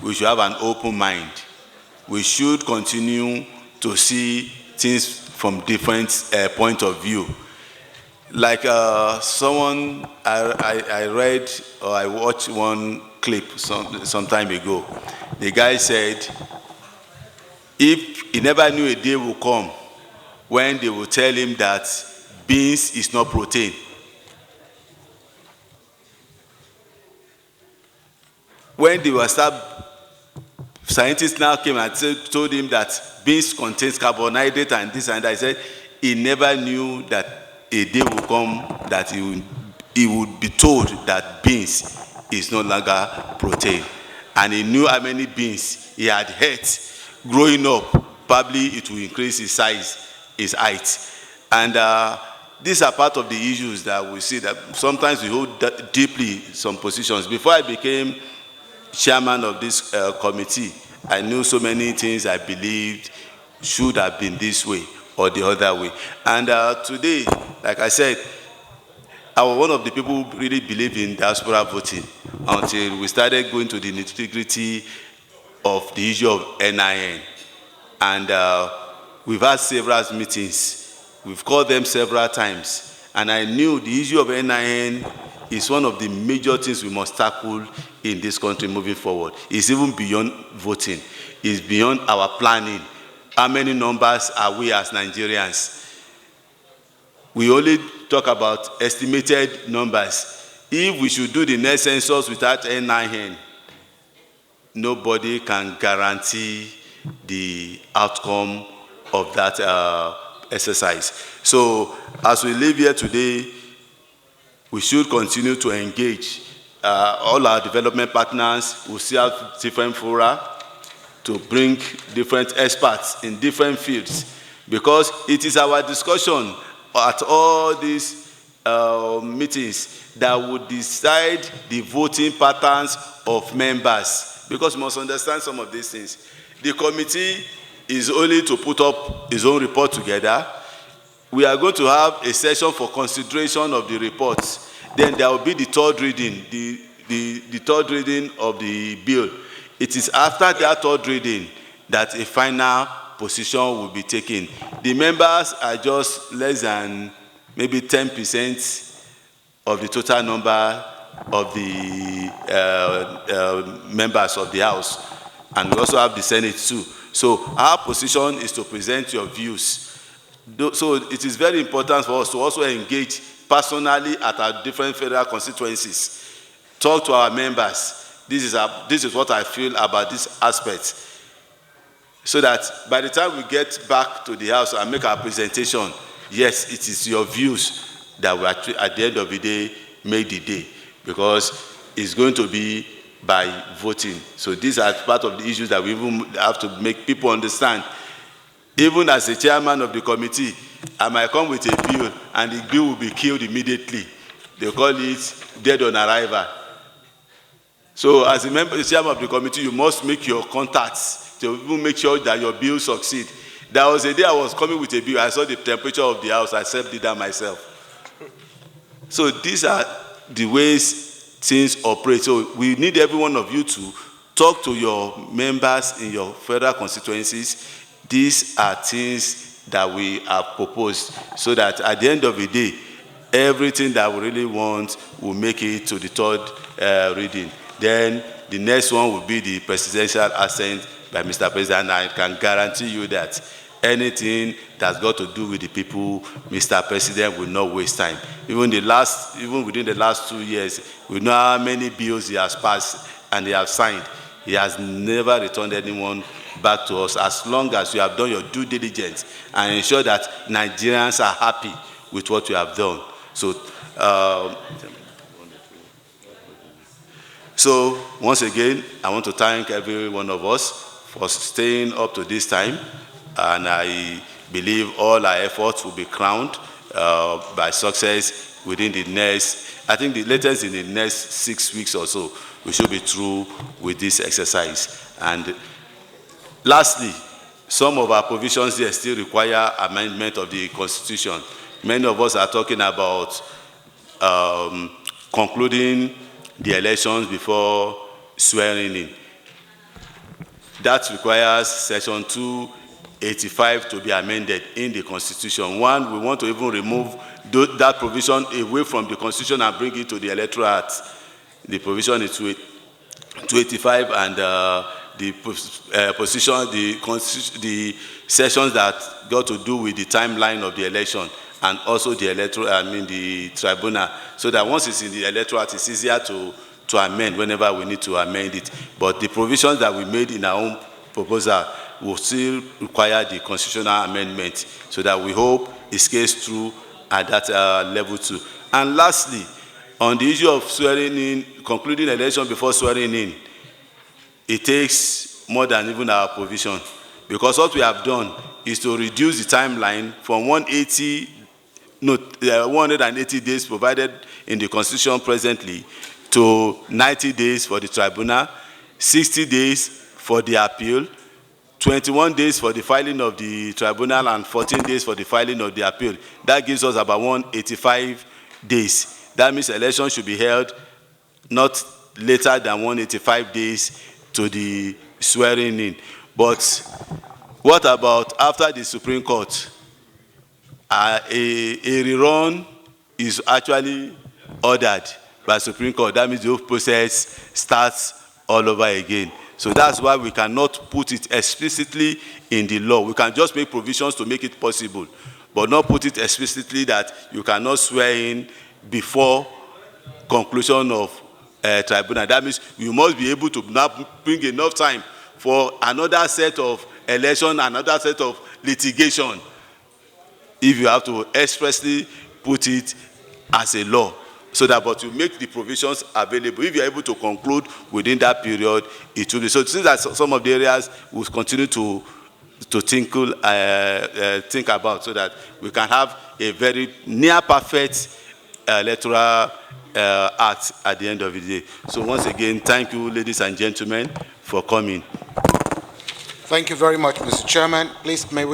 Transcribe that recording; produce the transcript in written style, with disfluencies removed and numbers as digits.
we should have an open mind. We should continue to see things from different point of view. Like someone, I read or I watched one clip some time ago. The guy said, if he never knew a day will come when they will tell him that beans is not protein. When they were scientists now came and told him that beans contains carbohydrate and this and that, he said he never knew that a day will come that he would be told that beans is no longer protein. And he knew how many beans he had had growing up. Probably it will increase his size, his height. And these are part of the issues that we see, that sometimes we hold deeply some positions. Before I became chairman of this committee, I knew so many things I believed should have been this way or the other way. And today, like I said, I was one of the people who really believe in diaspora voting until we started going to the nitty-gritty of the issue of NIN. And we've had several meetings. We've called them several times. And I knew the issue of NIN is one of the major things we must tackle in this country moving forward. It's even beyond voting. It's beyond our planning. How many numbers are we as Nigerians? We only talk about estimated numbers. If we should do the next census without NIN, nobody can guarantee the outcome of that exercise. So as we live here today, we should continue to engage all our development partners. We still have different fora to bring different experts in different fields, because it is our discussion at all these meetings that would decide the voting patterns of members, because we must understand some of these things. The committee is only to put up its own report together. We are going to have a session for consideration of the reports. Then there will be the third reading, the third reading of the bill. It is after that third reading that a final position will be taken. The members are just less than maybe 10% of the total number of the members of the House. And we also have the Senate too. So our position is to present your views. So it is very important for us to also engage personally at our different federal constituencies. Talk to our members. This is what I feel about this aspect. So that by the time we get back to the House and make our presentation, yes, it is your views that will actually, at the end of the day, make the day. Because it's going to be by voting. So these are part of the issues that we even have to make people understand. Even as the chairman of the committee, I might come with a bill and the bill will be killed immediately. They call it dead on arrival. So as a member, the chairman of the committee, you must make your contacts to even make sure that your bill succeed. There was a day I was coming with a bill, I saw the temperature of the House, I self did that myself. So these are the ways things operate. So we need every one of you to talk to your members in your federal constituencies. These are things that we have proposed, so that at the end of the day, everything that we really want will make it to the third reading. Then the next one will be the presidential assent by Mr. President. I can guarantee you that anything that's got to do with the people, Mr. President will not waste time. Even within the last 2 years, we know how many bills he has passed and he has signed. He has never returned anyone back to us, as long as you have done your due diligence and ensure that Nigerians are happy with what you have done. So once again, I want to thank every one of us for staying up to this time, and I believe all our efforts will be crowned by success within the next, I think the latest in the next 6 weeks or so, we should be through with this exercise. And lastly, some of our provisions here still require amendment of the Constitution. Many of us are talking about concluding the elections before swearing in. that requires Section 285 to be amended in the Constitution. One, we want to even remove that provision away from the Constitution and bring it to the Electoral Act. The provision is 285, and the position, the sessions that got to do with the timeline of the election, and also the electoral, the tribunal, so that once it's in the Electoral Act, it's easier to amend whenever we need to amend it. But the provisions that we made in our own proposal will still require the constitutional amendment, so that we hope it scales through at that level too. And lastly, on the issue of swearing in, concluding election before swearing in, it takes more than even our provision, because what we have done is to reduce the timeline from 180 days provided in the Constitution presently to 90 days for the tribunal, 60 days for the appeal, 21 days for the filing of the tribunal, and 14 days for the filing of the appeal. That gives us about 185 days. That means election should be held not later than 185 days to the swearing in. But what about after the Supreme Court? A rerun is actually ordered by Supreme Court. That means the whole process starts all over again. So that's why we cannot put it explicitly in the law. We can just make provisions to make it possible, but not put it explicitly that you cannot swear in before conclusion of tribunal. That means you must be able to now bring enough time for another set of election, another set of litigation, if you have to expressly put it as a law. So that, but you make the provisions available. If you're able to conclude within that period, it will be. So since that some of the areas we'll continue to think about, so that we can have a very near perfect electoral act at the end of the day. So once again, thank you, ladies and gentlemen, for coming. Thank you very much, Mr. Chairman. Please, may we